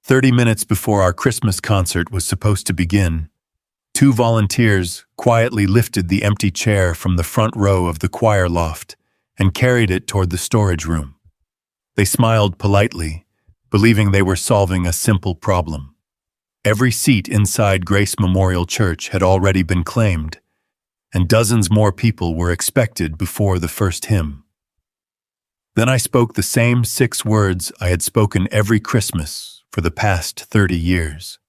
30 minutes before our Christmas concert was supposed to begin, two volunteers quietly lifted the empty chair from the front row of the choir loft and carried it toward the storage room. They smiled politely, believing they were solving a simple problem. Every seat inside Grace Memorial Church had already been claimed, and dozens more people were expected before the first hymn. Then I spoke the same 6 words I had spoken every Christmas for the past 30 years.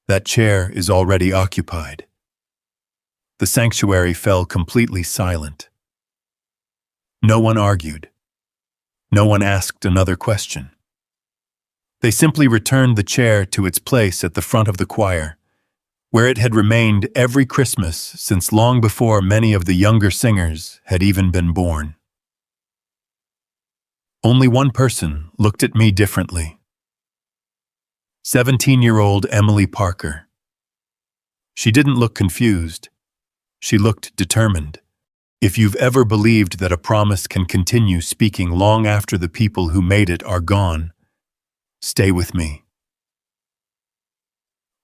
That chair is already occupied. The sanctuary fell completely silent. No one argued. No one asked another question. They simply returned the chair to its place at the front of the choir, where it had remained every Christmas since long before many of the younger singers had even been born. Only one person looked at me differently. 17-year-old Emily Parker. She didn't look confused. She looked determined. If you've ever believed that a promise can continue speaking long after the people who made it are gone, stay with me.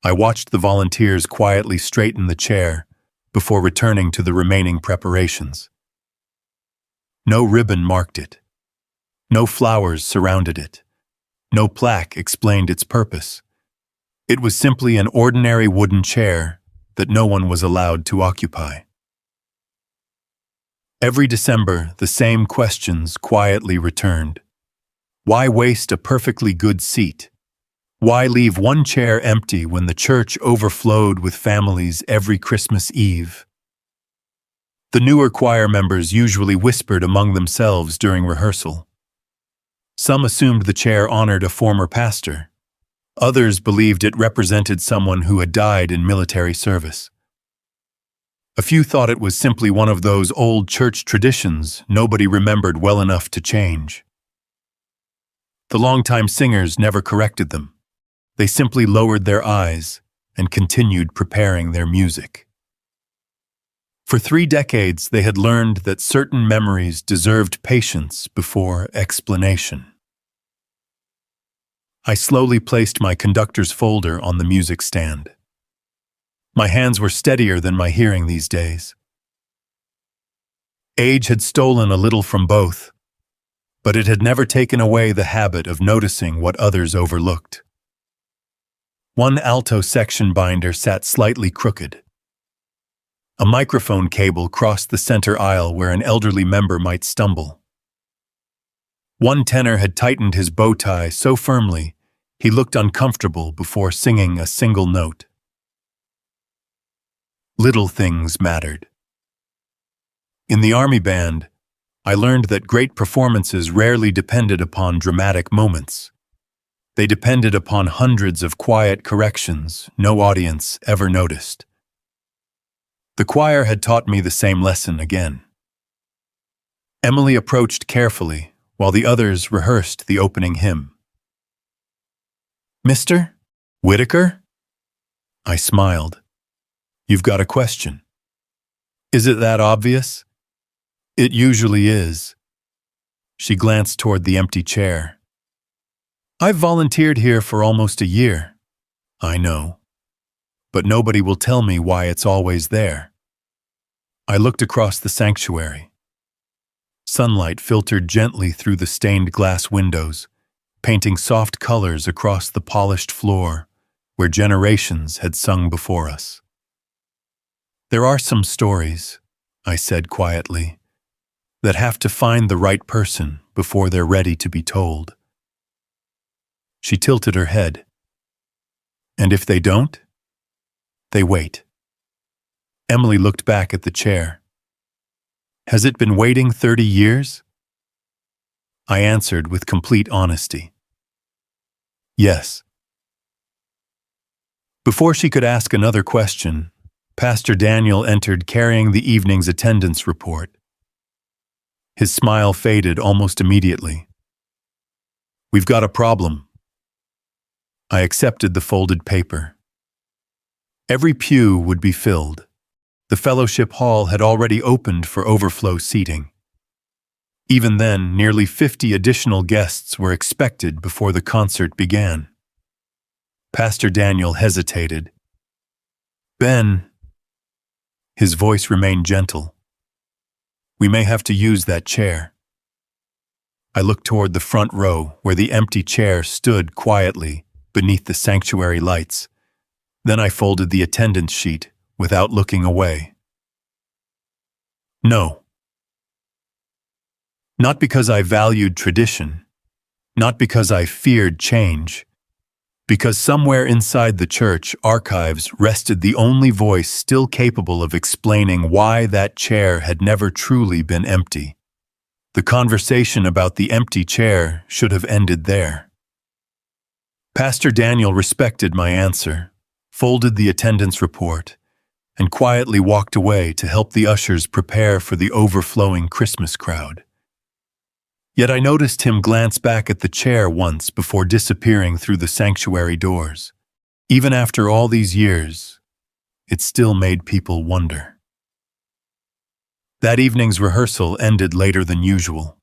I watched the volunteers quietly straighten the chair before returning to the remaining preparations. No ribbon marked it. No flowers surrounded it. No plaque explained its purpose. It was simply an ordinary wooden chair that no one was allowed to occupy. Every December, the same questions quietly returned. Why waste a perfectly good seat? Why leave one chair empty when the church overflowed with families every Christmas Eve? The newer choir members usually whispered among themselves during rehearsal. Some assumed the chair honored a former pastor. Others believed it represented someone who had died in military service. A few thought it was simply one of those old church traditions nobody remembered well enough to change. The longtime singers never corrected them. They simply lowered their eyes and continued preparing their music. For 3 decades, they had learned that certain memories deserved patience before explanation. I slowly placed my conductor's folder on the music stand. My hands were steadier than my hearing these days. Age had stolen a little from both, but it had never taken away the habit of noticing what others overlooked. One alto section binder sat slightly crooked. A microphone cable crossed the center aisle where an elderly member might stumble. One tenor had tightened his bow tie so firmly he looked uncomfortable before singing a single note. Little things mattered. In the Army Band, I learned that great performances rarely depended upon dramatic moments. They depended upon hundreds of quiet corrections no audience ever noticed. The choir had taught me the same lesson again. Emily approached carefully while the others rehearsed the opening hymn. "Mr. Whitaker?" I smiled. "You've got a question. Is it that obvious?" "It usually is." She glanced toward the empty chair. "I've volunteered here for almost a year." "I know. But nobody will tell me why it's always there." I looked across the sanctuary. Sunlight filtered gently through the stained glass windows, painting soft colors across the polished floor where generations had sung before us. "There are some stories," I said quietly, "that have to find the right person before they're ready to be told." She tilted her head. "And if they don't, they wait." Emily looked back at the chair. "Has it been waiting 30 years?" I answered with complete honesty. "Yes." Before she could ask another question, Pastor Daniel entered carrying the evening's attendance report. His smile faded almost immediately. "We've got a problem." I accepted the folded paper. Every pew would be filled. The fellowship hall had already opened for overflow seating. Even then, nearly 50 additional guests were expected before the concert began. Pastor Daniel hesitated. Ben, his voice remained gentle. We may have to use that chair. I looked toward the front row where the empty chair stood quietly beneath the sanctuary lights. Then I folded the attendance sheet without looking away. No. Not because I valued tradition, not because I feared change, because somewhere inside the church archives rested the only voice still capable of explaining why that chair had never truly been empty. The conversation about the empty chair should have ended there. Pastor Daniel respected my answer, folded the attendance report, and quietly walked away to help the ushers prepare for the overflowing Christmas crowd. Yet I noticed him glance back at the chair once before disappearing through the sanctuary doors. Even after all these years, it still made people wonder. That evening's rehearsal ended later than usual.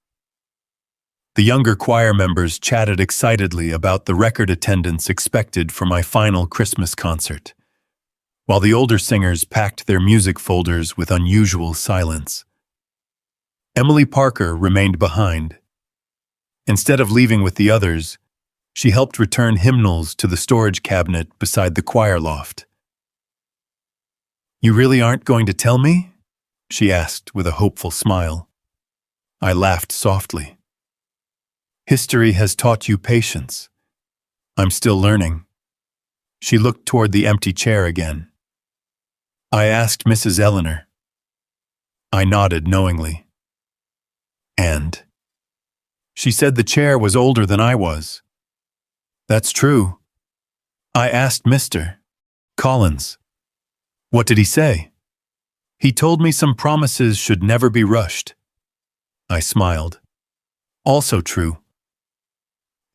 The younger choir members chatted excitedly about the record attendance expected for my final Christmas concert, while the older singers packed their music folders with unusual silence. Emily Parker remained behind. Instead of leaving with the others, she helped return hymnals to the storage cabinet beside the choir loft. "You really aren't going to tell me?" she asked with a hopeful smile. I laughed softly. "History has taught you patience. I'm still learning." She looked toward the empty chair again. "I asked Mrs. Eleanor." I nodded knowingly. "And?" "She said the chair was older than I was." "That's true." "I asked Mr. Collins." "What did he say?" "He told me some promises should never be rushed." I smiled. "Also true."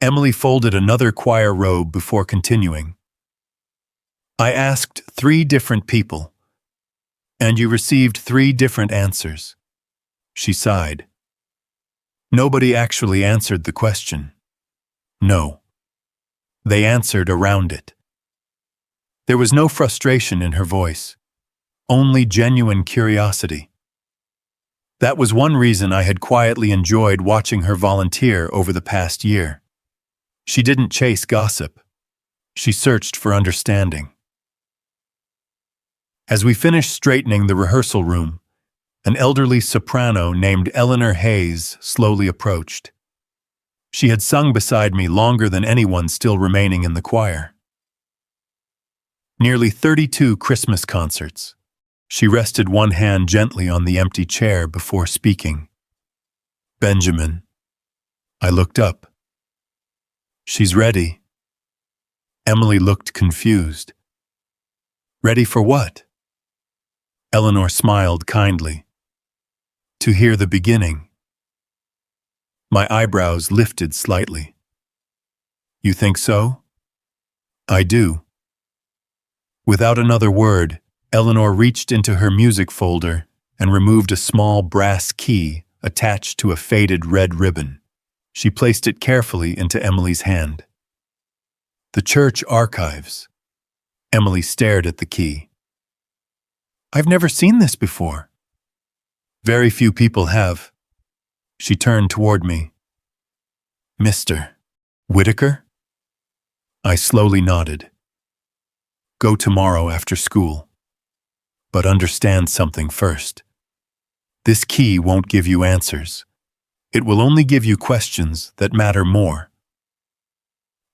Emily folded another choir robe before continuing. "I asked 3 different people, and you received 3 different answers." She sighed. Nobody actually answered the question. No. They answered around it. There was no frustration in her voice, only genuine curiosity. That was one reason I had quietly enjoyed watching her volunteer over the past year. She didn't chase gossip. She searched for understanding. As we finished straightening the rehearsal room, an elderly soprano named Eleanor Hayes slowly approached. She had sung beside me longer than anyone still remaining in the choir. Nearly 32 Christmas concerts. She rested one hand gently on the empty chair before speaking. "Benjamin." I looked up. "She's ready." Emily looked confused. "Ready for what?" Eleanor smiled kindly. "To hear the beginning." My eyebrows lifted slightly. "You think so?" "I do." Without another word, Eleanor reached into her music folder and removed a small brass key attached to a faded red ribbon. She placed it carefully into Emily's hand. "The church archives." Emily stared at the key. "I've never seen this before." "Very few people have." She turned toward me. "Mr. Whitaker?" I slowly nodded. "Go tomorrow after school. But understand something first. This key won't give you answers. It will only give you questions that matter more."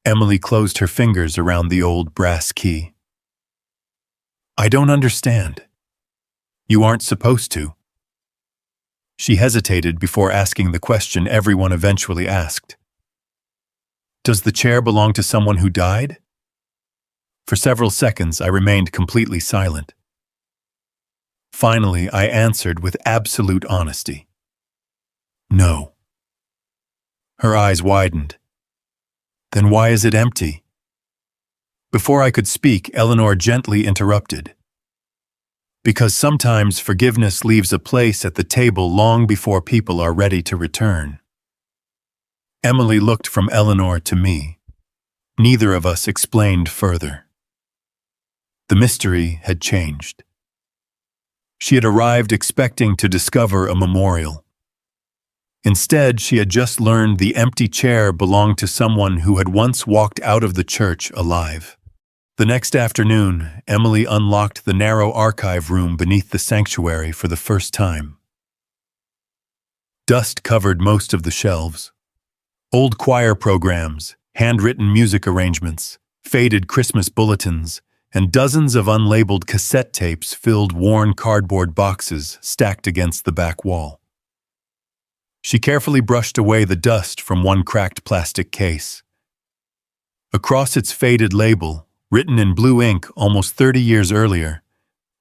Emily closed her fingers around the old brass key. "I don't understand." "You aren't supposed to." She hesitated before asking the question everyone eventually asked. "Does the chair belong to someone who died?" For several seconds, I remained completely silent. Finally, I answered with absolute honesty. "No." Her eyes widened. "Then why is it empty?" Before I could speak, Eleanor gently interrupted. "Because sometimes forgiveness leaves a place at the table long before people are ready to return." Emily looked from Eleanor to me. Neither of us explained further. The mystery had changed. She had arrived expecting to discover a memorial. Instead, she had just learned the empty chair belonged to someone who had once walked out of the church alive. The next afternoon, Emily unlocked the narrow archive room beneath the sanctuary for the first time. Dust covered most of the shelves. Old choir programs, handwritten music arrangements, faded Christmas bulletins, and dozens of unlabeled cassette tapes filled worn cardboard boxes stacked against the back wall. She carefully brushed away the dust from one cracked plastic case. Across its faded label, written in blue ink almost 30 years earlier,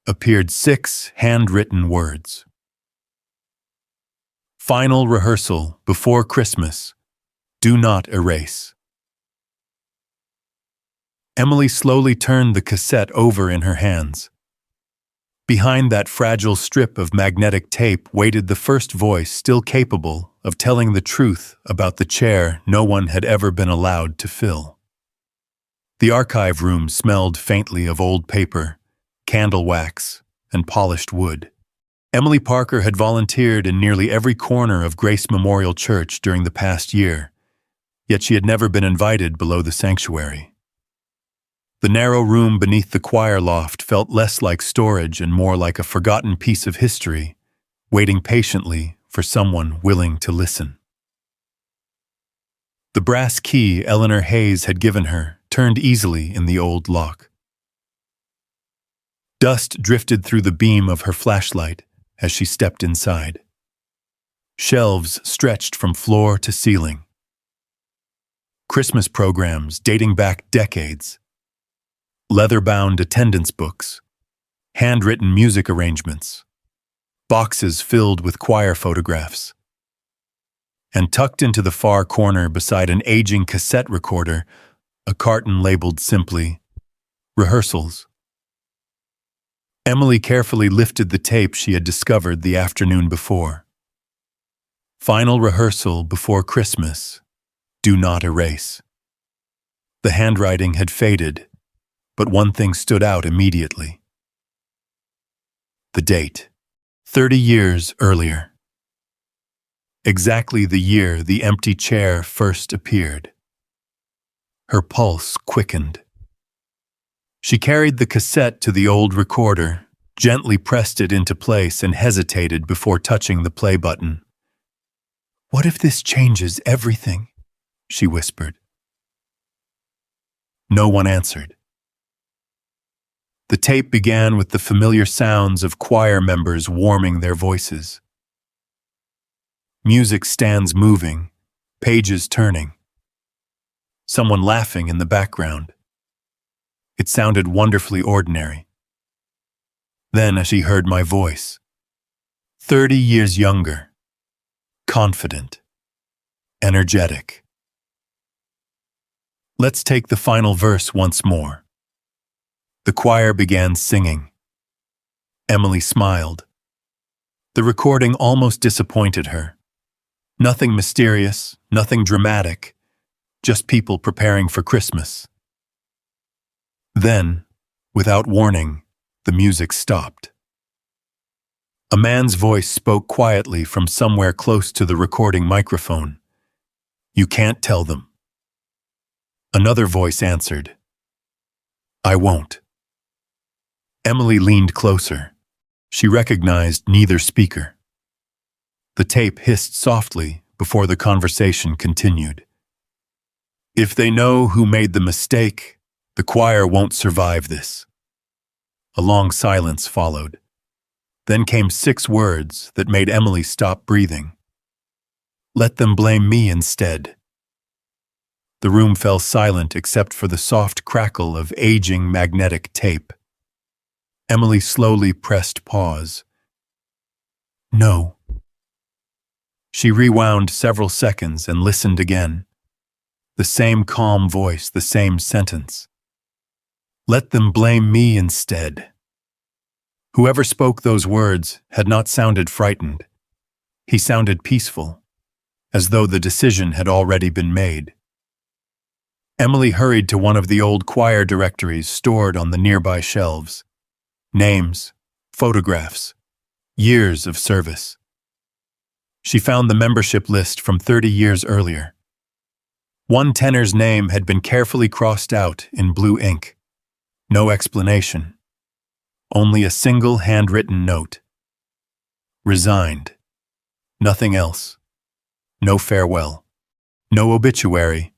appeared 6 handwritten words. Final rehearsal before Christmas. Do not erase. Emily slowly turned the cassette over in her hands. Behind that fragile strip of magnetic tape waited the first voice still capable of telling the truth about the chair no one had ever been allowed to fill. The archive room smelled faintly of old paper, candle wax, and polished wood. Emily Parker had volunteered in nearly every corner of Grace Memorial Church during the past year, yet she had never been invited below the sanctuary. The narrow room beneath the choir loft felt less like storage and more like a forgotten piece of history, waiting patiently for someone willing to listen. The brass key Eleanor Hayes had given her turned easily in the old lock. Dust drifted through the beam of her flashlight as she stepped inside. Shelves stretched from floor to ceiling. Christmas programs dating back decades. Leather-bound attendance books. Handwritten music arrangements. Boxes filled with choir photographs. And tucked into the far corner beside an aging cassette recorder, a carton labeled simply, Rehearsals. Emily carefully lifted the tape she had discovered the afternoon before. Final rehearsal before Christmas. Do not erase. The handwriting had faded, but one thing stood out immediately. The date. 30 years earlier. Exactly the year the empty chair first appeared. Her pulse quickened. She carried the cassette to the old recorder, gently pressed it into place and hesitated before touching the play button. "What if this changes everything?" she whispered. No one answered. The tape began with the familiar sounds of choir members warming their voices. Music stands moving, pages turning. Someone laughing in the background. It sounded wonderfully ordinary. Then, as she heard my voice, 30 years younger, confident, energetic. Let's take the final verse once more. The choir began singing. Emily smiled. The recording almost disappointed her. Nothing mysterious, nothing dramatic, just people preparing for Christmas. Then, without warning, the music stopped. A man's voice spoke quietly from somewhere close to the recording microphone. "You can't tell them." Another voice answered. "I won't." Emily leaned closer. She recognized neither speaker. The tape hissed softly before the conversation continued. "If they know who made the mistake, the choir won't survive this." A long silence followed. Then came 6 words that made Emily stop breathing. "Let them blame me instead." The room fell silent except for the soft crackle of aging magnetic tape. Emily slowly pressed pause. "No." She rewound several seconds and listened again. The same calm voice, the same sentence. "Let them blame me instead." Whoever spoke those words had not sounded frightened. He sounded peaceful, as though the decision had already been made. Emily hurried to one of the old choir directories stored on the nearby shelves. Names, photographs, years of service. She found the membership list from 30 years earlier. One tenor's name had been carefully crossed out in blue ink. No explanation. Only a single handwritten note. Resigned. Nothing else. No farewell. No obituary.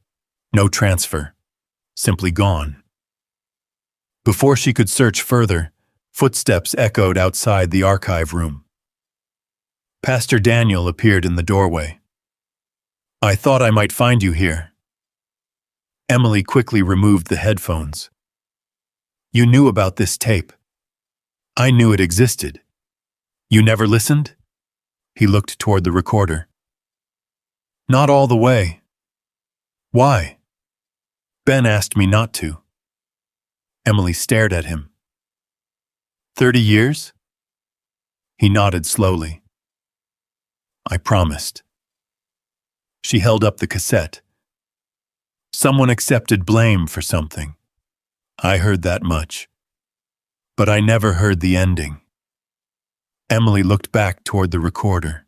No transfer. Simply gone. Before she could search further, footsteps echoed outside the archive room. Pastor Daniel appeared in the doorway. "I thought I might find you here." Emily quickly removed the headphones. "You knew about this tape. I knew it existed. You never listened?" He looked toward the recorder. "Not all the way." "Why?" "Ben asked me not to." Emily stared at him. 30 years? He nodded slowly. "I promised." She held up the cassette. "Someone accepted blame for something. I heard that much. But I never heard the ending." Emily looked back toward the recorder.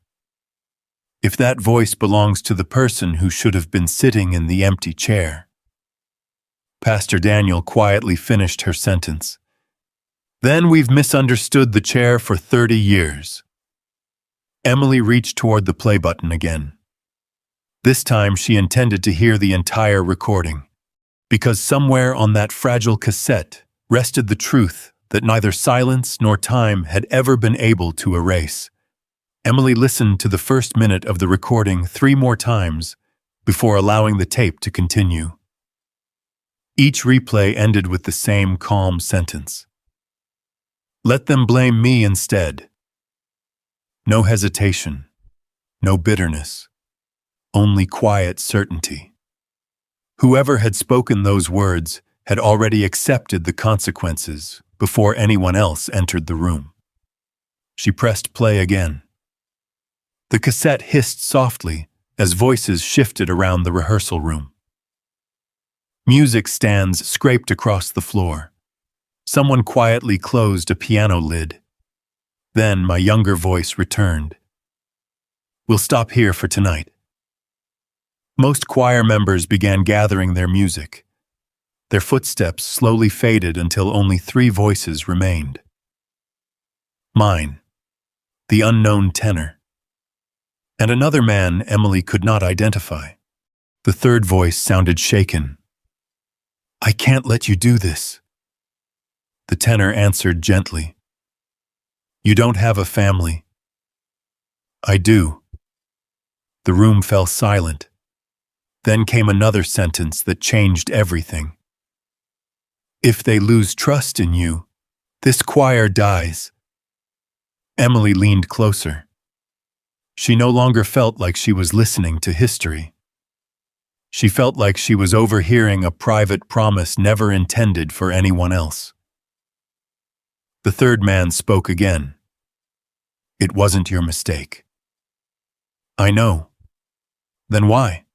If that voice belongs to the person who should have been sitting in the empty chair. Pastor Daniel quietly finished her sentence. "Then we've misunderstood the chair for 30 years. Emily reached toward the play button again. This time she intended to hear the entire recording, because somewhere on that fragile cassette rested the truth that neither silence nor time had ever been able to erase. Emily listened to the first minute of the recording 3 more times before allowing the tape to continue. Each replay ended with the same calm sentence. "Let them blame me instead." No hesitation, no bitterness, only quiet certainty. Whoever had spoken those words had already accepted the consequences before anyone else entered the room. She pressed play again. The cassette hissed softly as voices shifted around the rehearsal room. Music stands scraped across the floor. Someone quietly closed a piano lid. Then my younger voice returned. "We'll stop here for tonight." Most choir members began gathering their music. Their footsteps slowly faded until only 3 voices remained. Mine, the unknown tenor, and another man Emily could not identify. The third voice sounded shaken. "I can't let you do this." The tenor answered gently. "You don't have a family." "I do." The room fell silent. Then came another sentence that changed everything. "If they lose trust in you, this choir dies." Emily leaned closer. She no longer felt like she was listening to history. She felt like she was overhearing a private promise never intended for anyone else. The third man spoke again. "It wasn't your mistake." "I know." "Then why?"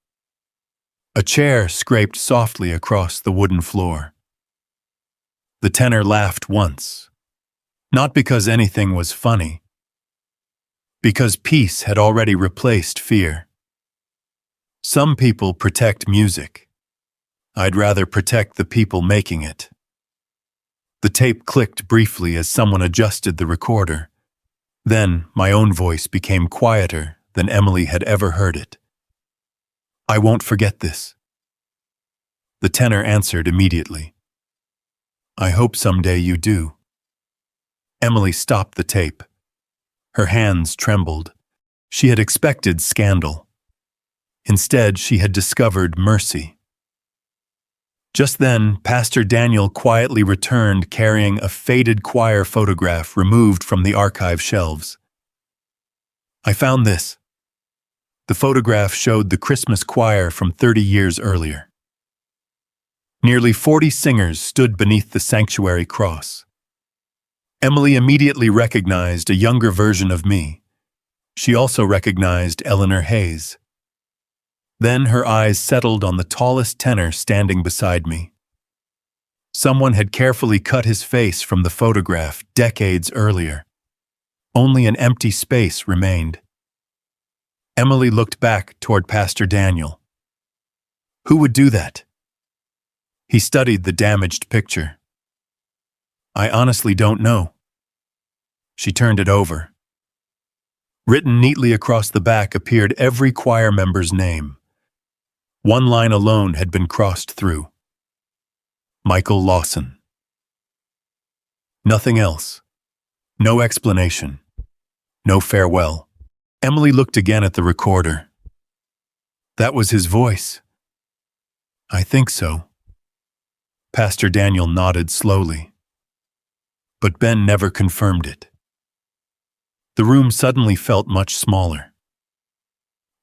A chair scraped softly across the wooden floor. The tenor laughed once, not because anything was funny, because peace had already replaced fear. "Some people protect music. I'd rather protect the people making it." The tape clicked briefly as someone adjusted the recorder. Then my own voice became quieter than Emily had ever heard it. "I won't forget this." The tenor answered immediately. "I hope someday you do." Emily stopped the tape. Her hands trembled. She had expected scandal. Instead, she had discovered mercy. Just then, Pastor Daniel quietly returned carrying a faded choir photograph removed from the archive shelves. "I found this." The photograph showed the Christmas choir from 30 years earlier. Nearly 40 singers stood beneath the sanctuary cross. Emily immediately recognized a younger version of me. She also recognized Eleanor Hayes. Then her eyes settled on the tallest tenor standing beside me. Someone had carefully cut his face from the photograph decades earlier. Only an empty space remained. Emily looked back toward Pastor Daniel. Who would do that? He studied the damaged picture. I honestly don't know. She turned it over. Written neatly across the back appeared every choir member's name. One line alone had been crossed through. Michael Lawson. Nothing else. No explanation. No farewell. Emily looked again at the recorder. That was his voice. I think so. Pastor Daniel nodded slowly. But Ben never confirmed it. The room suddenly felt much smaller.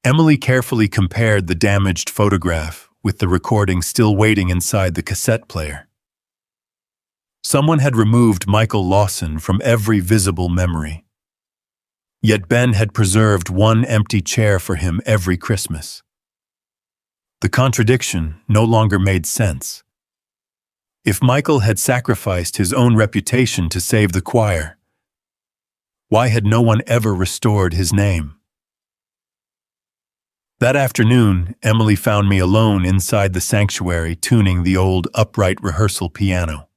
Emily carefully compared the damaged photograph with the recording still waiting inside the cassette player. Someone had removed Michael Lawson from every visible memory. Yet Ben had preserved one empty chair for him every Christmas. The contradiction no longer made sense. If Michael had sacrificed his own reputation to save the choir, why had no one ever restored his name? That afternoon, Emily found me alone inside the sanctuary tuning the old upright rehearsal piano.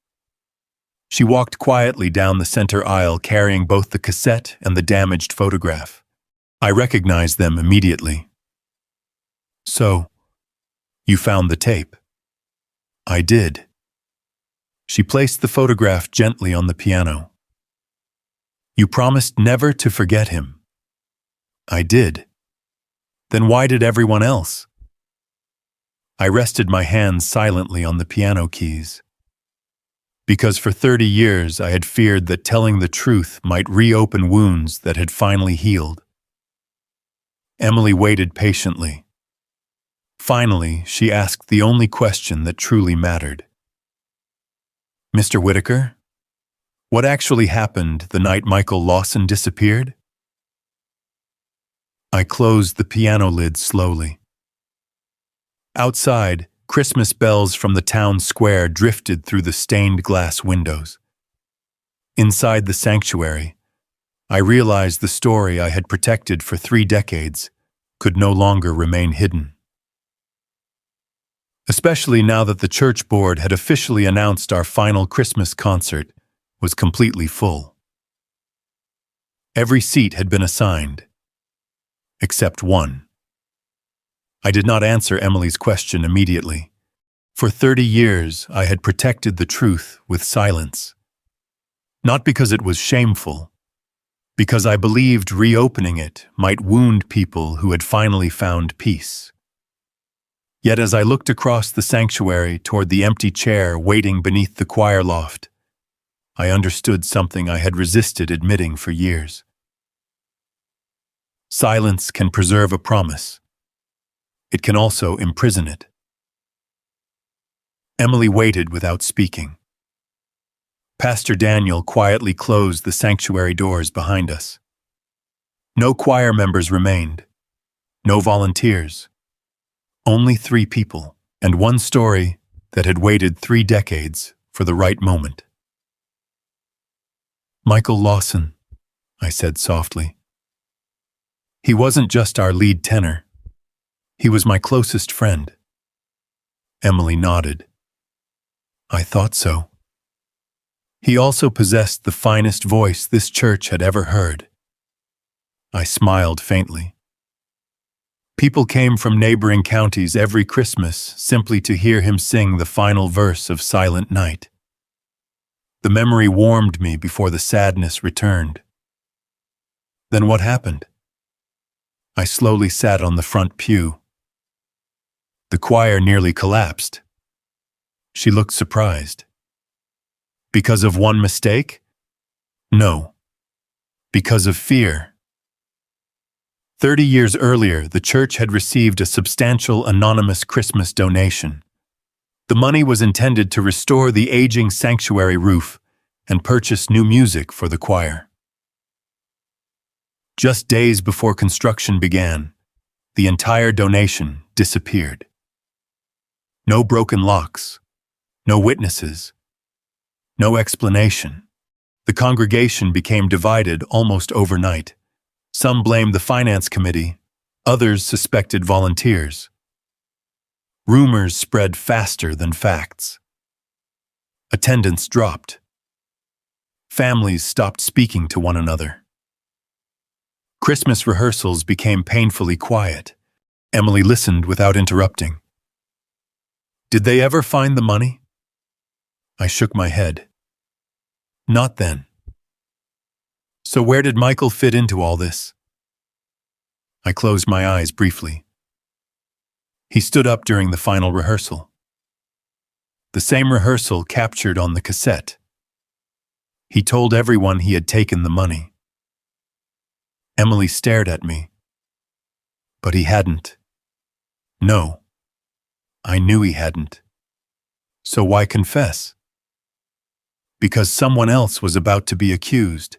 She walked quietly down the center aisle carrying both the cassette and the damaged photograph. I recognized them immediately. So, you found the tape? I did. She placed the photograph gently on the piano. You promised never to forget him. I did. Then why did everyone else? I rested my hands silently on the piano keys. Because for 30 years I had feared that telling the truth might reopen wounds that had finally healed. Emily waited patiently. Finally, she asked the only question that truly mattered. Mr. Whitaker, what actually happened the night Michael Lawson disappeared? I closed the piano lid slowly. Outside, Christmas bells from the town square drifted through the stained glass windows. Inside the sanctuary, I realized the story I had protected for 3 decades could no longer remain hidden. Especially now that the church board had officially announced our final Christmas concert was completely full. Every seat had been assigned, except one. I did not answer Emily's question immediately. For 30 years, I had protected the truth with silence. Not because it was shameful, because I believed reopening it might wound people who had finally found peace. Yet as I looked across the sanctuary toward the empty chair waiting beneath the choir loft, I understood something I had resisted admitting for years. Silence can preserve a promise. It can also imprison it. Emily waited without speaking. Pastor Daniel quietly closed the sanctuary doors behind us. No choir members remained. No volunteers. Only 3 people, and one story that had waited 3 decades for the right moment. Michael Lawson, I said softly. He wasn't just our lead tenor. He was my closest friend. Emily nodded. I thought so. He also possessed the finest voice this church had ever heard. I smiled faintly. People came from neighboring counties every Christmas simply to hear him sing the final verse of Silent Night. The memory warmed me before the sadness returned. Then what happened? I slowly sat on the front pew. The choir nearly collapsed. She looked surprised. Because of one mistake? No. Because of fear. 30 years earlier, the church had received a substantial anonymous Christmas donation. The money was intended to restore the aging sanctuary roof and purchase new music for the choir. Just days before construction began, The entire donation disappeared. No broken locks, no witnesses, no explanation. The congregation became divided almost overnight. Some blamed the finance committee, others suspected volunteers. Rumors spread faster than facts. Attendance dropped. Families stopped speaking to one another. Christmas rehearsals became painfully quiet. Emily listened without interrupting. Did they ever find the money? I shook my head. Not then. So where did Michael fit into all this? I closed my eyes briefly. He stood up during the final rehearsal. The same rehearsal captured on the cassette. He told everyone he had taken the money. Emily stared at me. But he hadn't. No. I knew he hadn't. So why confess? Because someone else was about to be accused.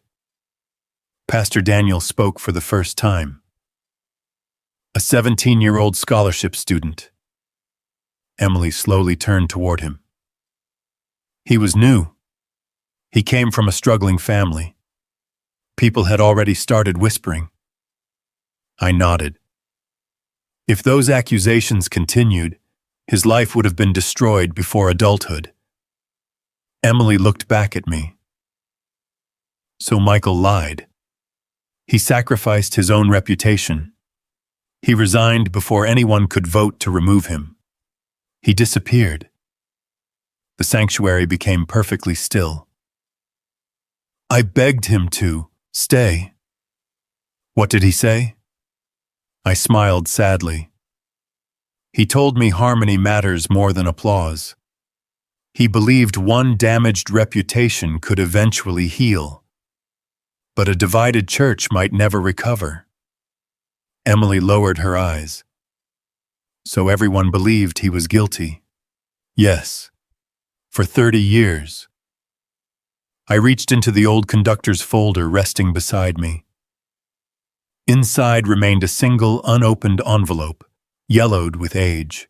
Pastor Daniel spoke for the first time. A 17-year-old scholarship student. Emily slowly turned toward him. He was new. He came from a struggling family. People had already started whispering. I nodded. If those accusations continued, his life would have been destroyed before adulthood. Emily looked back at me. So Michael lied. He sacrificed his own reputation. He resigned before anyone could vote to remove him. He disappeared. The sanctuary became perfectly still. I begged him to stay. What did he say? I smiled sadly. He told me harmony matters more than applause. He believed one damaged reputation could eventually heal, but a divided church might never recover. Emily lowered her eyes. So everyone believed he was guilty. Yes, for 30 years. I reached into the old conductor's folder resting beside me. Inside remained a single unopened envelope, yellowed with age.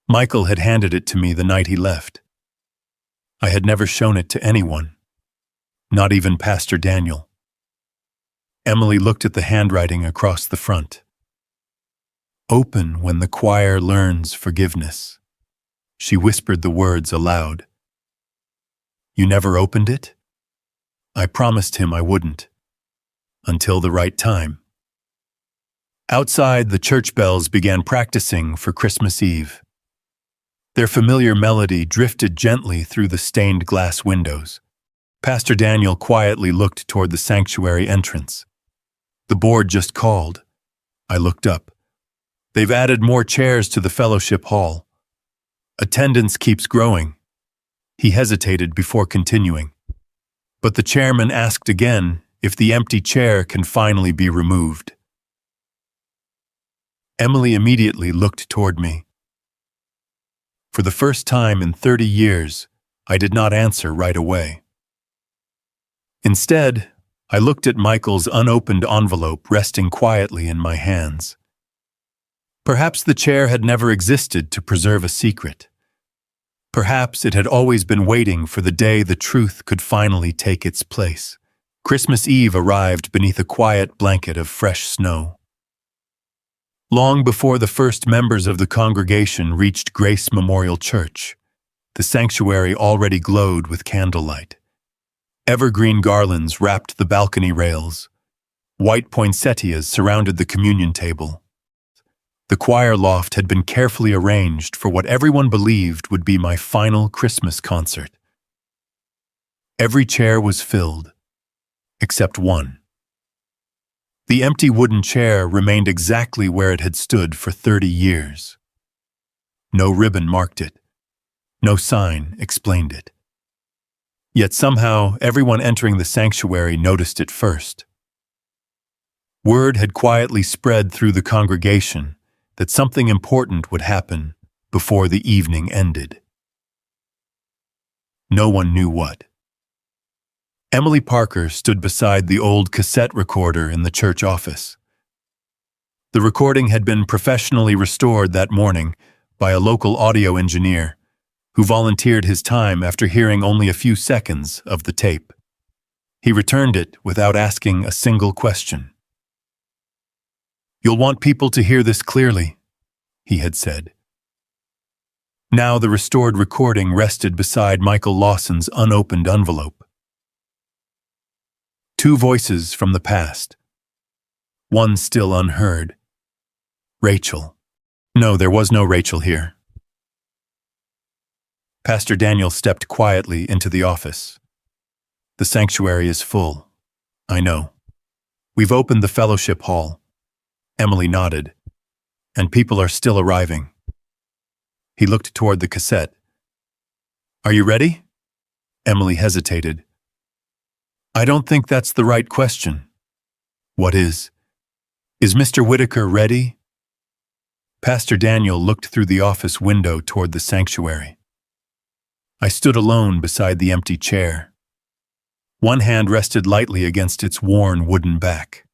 Michael had handed it to me the night he left. I had never shown it to anyone, not even Pastor Daniel. Emily looked at the handwriting across the front. Open when the choir learns forgiveness. She whispered the words aloud. You never opened it? I promised him I wouldn't. Until the right time. Outside, the church bells began practicing for Christmas Eve. Their familiar melody drifted gently through the stained glass windows. Pastor Daniel quietly looked toward the sanctuary entrance. The board just called. I looked up. They've added more chairs to the fellowship hall. Attendance keeps growing. He hesitated before continuing. But the chairman asked again if the empty chair can finally be removed. Emily immediately looked toward me. For the first time in 30 years, I did not answer right away. Instead, I looked at Michael's unopened envelope resting quietly in my hands. Perhaps the chair had never existed to preserve a secret. Perhaps it had always been waiting for the day the truth could finally take its place. Christmas Eve arrived beneath a quiet blanket of fresh snow. Long before the first members of the congregation reached Grace Memorial Church, the sanctuary already glowed with candlelight. Evergreen garlands wrapped the balcony rails. White poinsettias surrounded the communion table. The choir loft had been carefully arranged for what everyone believed would be my final Christmas concert. Every chair was filled, except one. The empty wooden chair remained exactly where it had stood for 30 years. No ribbon marked it. No sign explained it. Yet somehow everyone entering the sanctuary noticed it first. Word had quietly spread through the congregation that something important would happen before the evening ended. No one knew what. Emily Parker stood beside the old cassette recorder in the church office. The recording had been professionally restored that morning by a local audio engineer who volunteered his time after hearing only a few seconds of the tape. He returned it without asking a single question. "You'll want people to hear this clearly," he had said. Now the restored recording rested beside Michael Lawson's unopened envelope. Two voices from the past. One still unheard. Rachel. No, there was no Rachel here. Pastor Daniel stepped quietly into the office. "The sanctuary is full. I know. We've opened the fellowship hall." Emily nodded. "And people are still arriving." He looked toward the cassette. "Are you ready?" Emily hesitated. "I don't think that's the right question." "What is? Is Mr. Whitaker ready?" Pastor Daniel looked through the office window toward the sanctuary. I stood alone beside the empty chair. One hand rested lightly against its worn wooden back.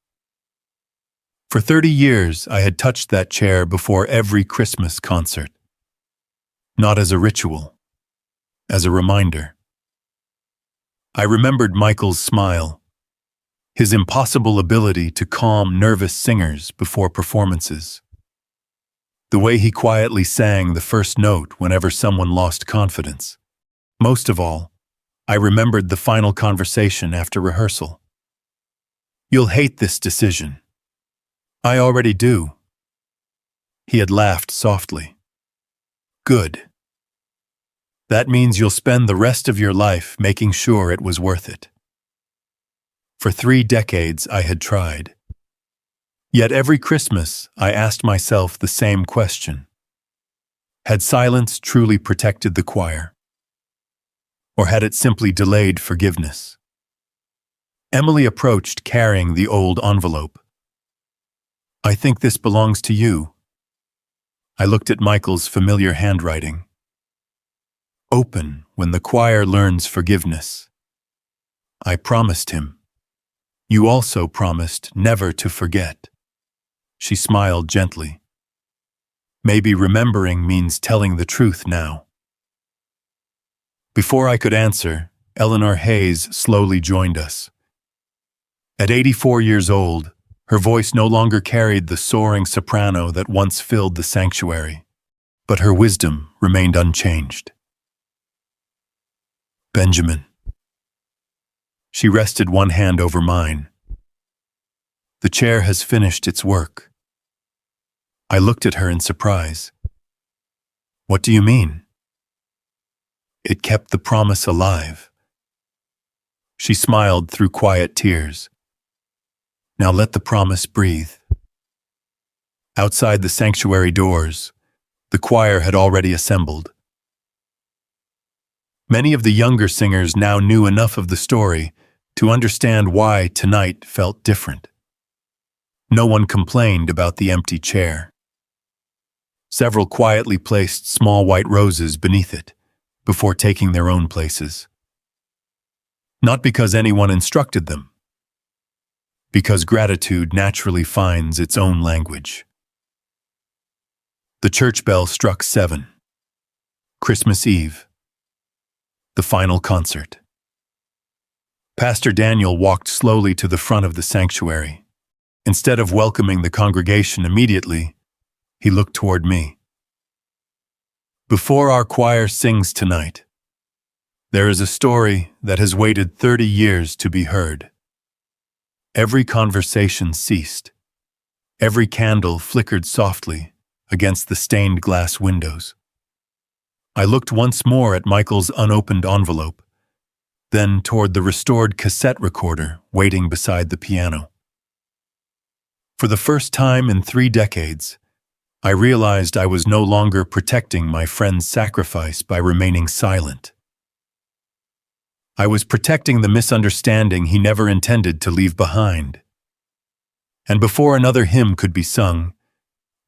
For 30 years, I had touched that chair before every Christmas concert. Not as a ritual, as a reminder. I remembered Michael's smile, his impossible ability to calm nervous singers before performances, the way he quietly sang the first note whenever someone lost confidence. Most of all, I remembered the final conversation after rehearsal. "You'll hate this decision." "I already do." He had laughed softly. "Good. That means you'll spend the rest of your life making sure it was worth it." For 3 decades I had tried. Yet every Christmas I asked myself the same question. Had silence truly protected the choir? Or had it simply delayed forgiveness? Emily approached carrying the old envelope. "I think this belongs to you." I looked at Michael's familiar handwriting. "Open when the choir learns forgiveness." I promised him. "You also promised never to forget." She smiled gently. "Maybe remembering means telling the truth now." Before I could answer, Eleanor Hayes slowly joined us. At 84 years old, her voice no longer carried the soaring soprano that once filled the sanctuary, but her wisdom remained unchanged. "Benjamin." She rested one hand over mine. "The chair has finished its work." I looked at her in surprise. "What do you mean?" "It kept the promise alive." She smiled through quiet tears. "Now let the promise breathe." Outside the sanctuary doors, the choir had already assembled. Many of the younger singers now knew enough of the story to understand why tonight felt different. No one complained about the empty chair. Several quietly placed small white roses beneath it before taking their own places. Not because anyone instructed them, because gratitude naturally finds its own language. The church bell struck 7. Christmas Eve. The final concert. Pastor Daniel walked slowly to the front of the sanctuary. Instead of welcoming the congregation immediately, he looked toward me. "Before our choir sings tonight, there is a story that has waited 30 years to be heard." Every conversation ceased. Every candle flickered softly against the stained glass windows. I looked once more at Michael's unopened envelope, then toward the restored cassette recorder waiting beside the piano. For the first time in 3 decades, I realized I was no longer protecting my friend's sacrifice by remaining silent. I was protecting the misunderstanding he never intended to leave behind. And before another hymn could be sung,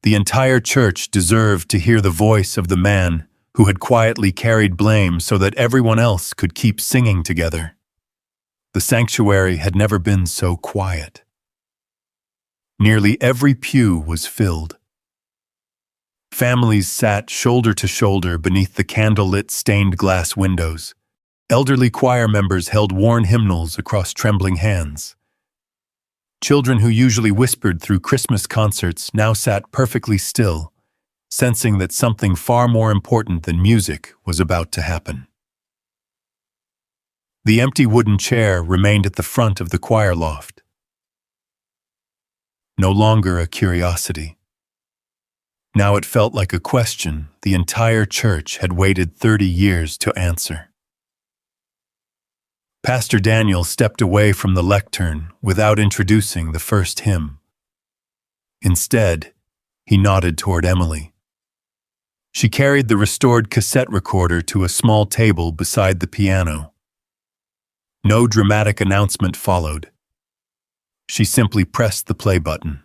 the entire church deserved to hear the voice of the man who had quietly carried blame so that everyone else could keep singing together. The sanctuary had never been so quiet. Nearly every pew was filled. Families sat shoulder to shoulder beneath the candle-lit stained glass windows. Elderly choir members held worn hymnals across trembling hands. Children who usually whispered through Christmas concerts now sat perfectly still, sensing that something far more important than music was about to happen. The empty wooden chair remained at the front of the choir loft. No longer a curiosity. Now it felt like a question the entire church had waited 30 years to answer. Pastor Daniel stepped away from the lectern without introducing the first hymn. Instead, he nodded toward Emily. She carried the restored cassette recorder to a small table beside the piano. No dramatic announcement followed. She simply pressed the play button.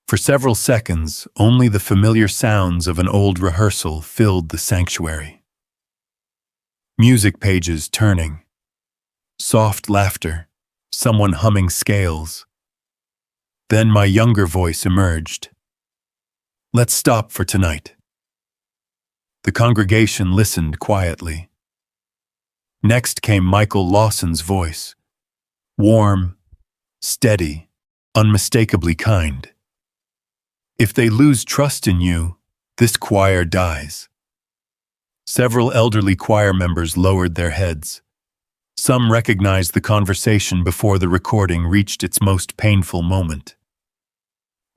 For several seconds, only the familiar sounds of an old rehearsal filled the sanctuary. Music pages turning. Soft laughter, someone humming scales. Then my younger voice emerged. "Let's stop for tonight." The congregation listened quietly. Next came Michael Lawson's voice. Warm, steady, unmistakably kind. "If they lose trust in you, this choir dies." Several elderly choir members lowered their heads. Some recognized the conversation before the recording reached its most painful moment.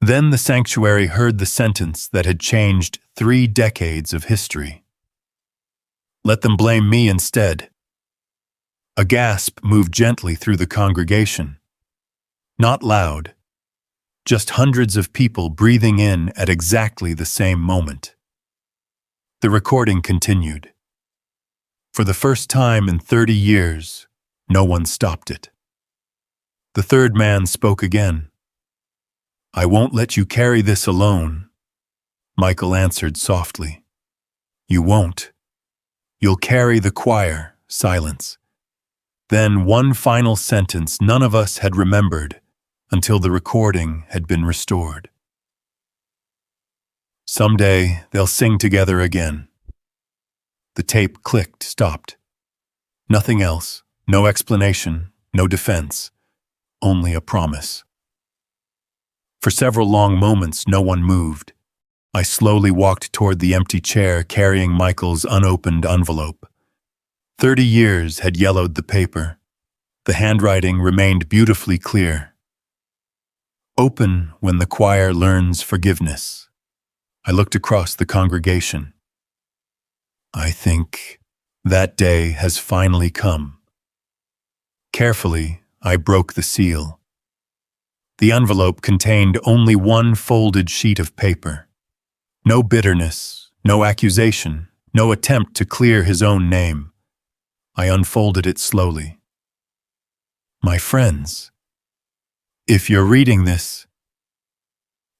Then the sanctuary heard the sentence that had changed 3 decades of history. "Let them blame me instead." A gasp moved gently through the congregation. Not loud, just hundreds of people breathing in at exactly the same moment. The recording continued. For the first time in 30 years, no one stopped it. The third man spoke again. "I won't let you carry this alone," Michael answered softly. "You won't. You'll carry the choir." Silence. Then one final sentence none of us had remembered until the recording had been restored. "Someday they'll sing together again." The tape clicked, stopped. Nothing else, no explanation, no defense, only a promise. For several long moments, no one moved. I slowly walked toward the empty chair carrying Michael's unopened envelope. 30 years had yellowed the paper. The handwriting remained beautifully clear. "Open when the choir learns forgiveness." I looked across the congregation. I think that day has finally come. Carefully, I broke the seal. The envelope contained only one folded sheet of paper. No bitterness, no accusation, no attempt to clear his own name. I unfolded it slowly. "My friends, if you're reading this,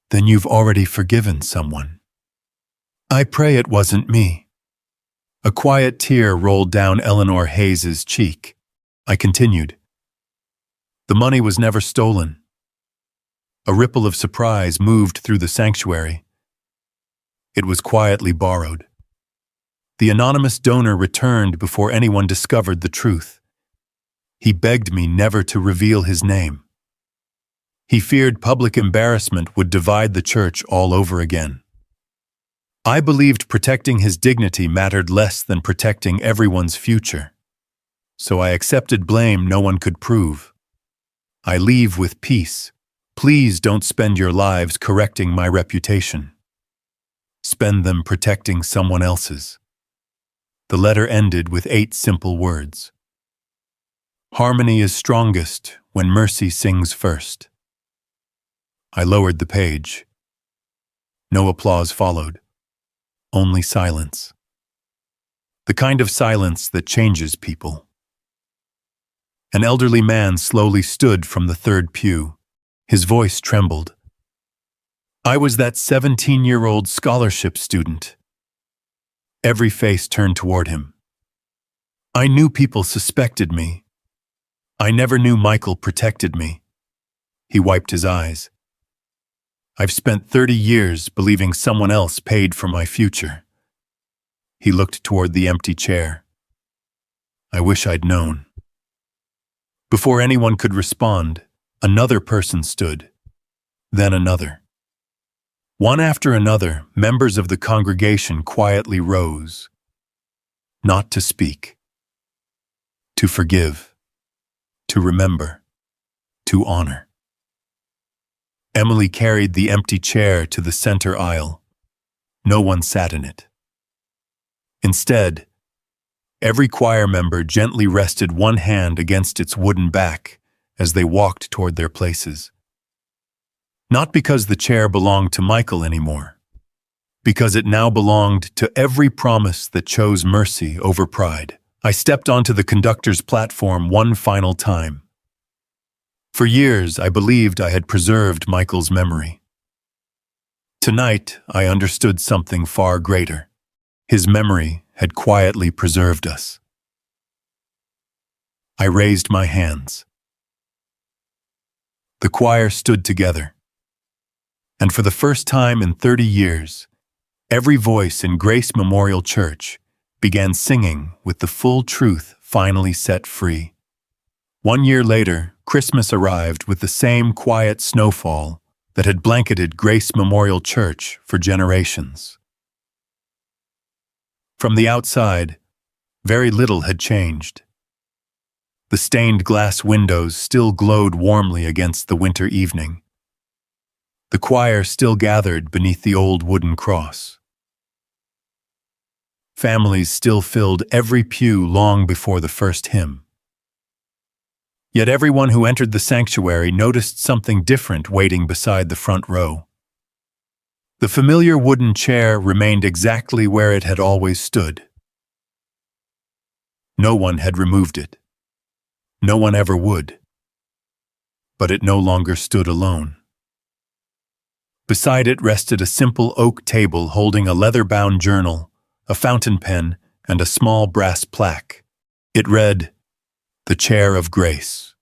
then you've already forgiven someone. I pray it wasn't me." A quiet tear rolled down Eleanor Hayes's cheek. I continued. "The money was never stolen." A ripple of surprise moved through the sanctuary. It was quietly borrowed. The anonymous donor returned before anyone discovered the truth. He begged me never to reveal his name. He feared public embarrassment would divide the church all over again. I believed protecting his dignity mattered less than protecting everyone's future. So I accepted blame no one could prove. I leave with peace. Please don't spend your lives correcting my reputation. Spend them protecting someone else's. The letter ended with 8 simple words. Harmony is strongest when mercy sings first. I lowered the page. No applause followed. Only silence. The kind of silence that changes people. An elderly man slowly stood from the third pew. His voice trembled. "I was that 17-year-old scholarship student." Every face turned toward him. "I knew people suspected me. I never knew Michael protected me." He wiped his eyes. I've spent 30 years believing someone else paid for my future. He looked toward the empty chair. I wish I'd known. Before anyone could respond, another person stood, then another. One after another, members of the congregation quietly rose, not to speak, to forgive, to remember, to honor. Emily carried the empty chair to the center aisle. No one sat in it. Instead, every choir member gently rested one hand against its wooden back as they walked toward their places. Not because the chair belonged to Michael anymore, because it now belonged to every promise that chose mercy over pride. I stepped onto the conductor's platform one final time. For years, I believed I had preserved Michael's memory. Tonight, I understood something far greater. His memory had quietly preserved us. I raised my hands. The choir stood together. And for the first time in 30 years, every voice in Grace Memorial Church began singing with the full truth finally set free. 1 year later, Christmas arrived with the same quiet snowfall that had blanketed Grace Memorial Church for generations. From the outside, very little had changed. The stained glass windows still glowed warmly against the winter evening. The choir still gathered beneath the old wooden cross. Families still filled every pew long before the first hymn. Yet everyone who entered the sanctuary noticed something different waiting beside the front row. The familiar wooden chair remained exactly where it had always stood. No one had removed it. No one ever would. But it no longer stood alone. Beside it rested a simple oak table holding a leather-bound journal, a fountain pen, and a small brass plaque. It read, "The Chair of Grace."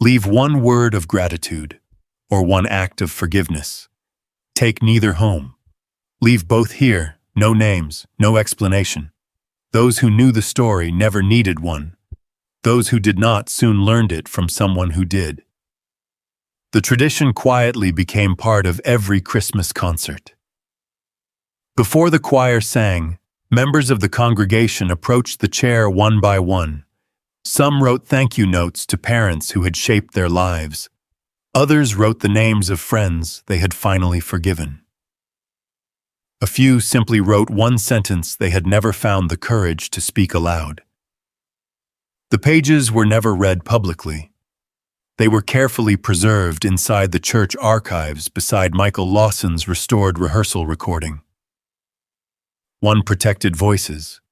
Leave one word of gratitude, or one act of forgiveness. Take neither home. Leave both here, no names, no explanation. Those who knew the story never needed one. Those who did not soon learned it from someone who did. The tradition quietly became part of every Christmas concert. Before the choir sang, members of the congregation approached the chair one by one. Some wrote thank you notes to parents who had shaped their lives. Others wrote the names of friends they had finally forgiven. A few simply wrote one sentence they had never found the courage to speak aloud. The pages were never read publicly. They were carefully preserved inside the church archives beside Michael Lawson's restored rehearsal recording. One protected voices,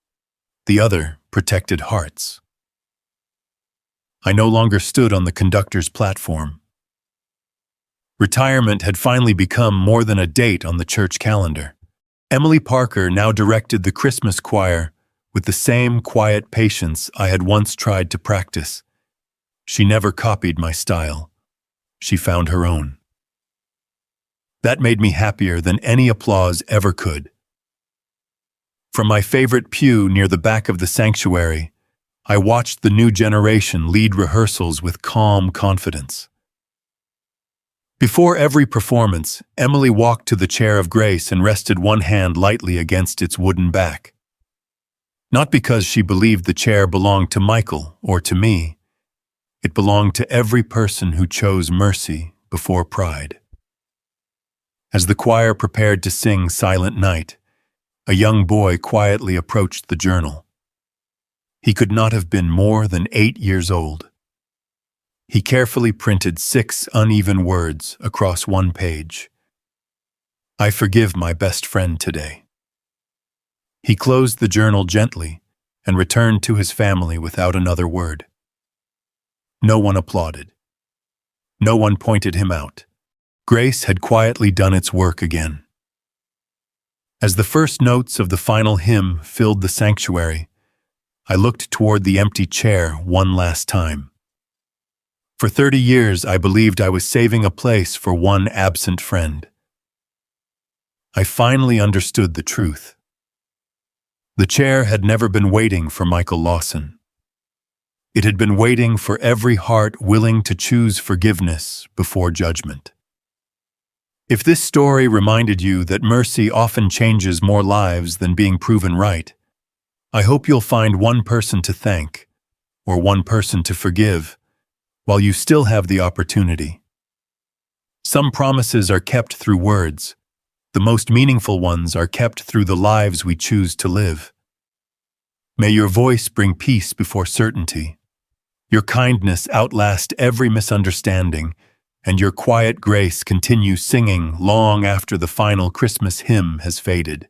the other protected hearts. I no longer stood on the conductor's platform. Retirement had finally become more than a date on the church calendar. Emily Parker now directed the Christmas choir with the same quiet patience I had once tried to practice. She never copied my style. She found her own. That made me happier than any applause ever could. From my favorite pew near the back of the sanctuary, I watched the new generation lead rehearsals with calm confidence. Before every performance, Emily walked to the chair of grace and rested one hand lightly against its wooden back. Not because she believed the chair belonged to Michael or to me. It belonged to every person who chose mercy before pride. As the choir prepared to sing Silent Night, a young boy quietly approached the journal. He could not have been more than 8 years old. He carefully printed 6 uneven words across one page. I forgive my best friend today. He closed the journal gently and returned to his family without another word. No one applauded. No one pointed him out. Grace had quietly done its work again. As the first notes of the final hymn filled the sanctuary, I looked toward the empty chair one last time. For 30 years, I believed I was saving a place for one absent friend. I finally understood the truth. The chair had never been waiting for Michael Lawson. It had been waiting for every heart willing to choose forgiveness before judgment. If this story reminded you that mercy often changes more lives than being proven right, I hope you'll find one person to thank, or one person to forgive, while you still have the opportunity. Some promises are kept through words. The most meaningful ones are kept through the lives we choose to live. May your voice bring peace before certainty, your kindness outlast every misunderstanding, and your quiet grace continue singing long after the final Christmas hymn has faded.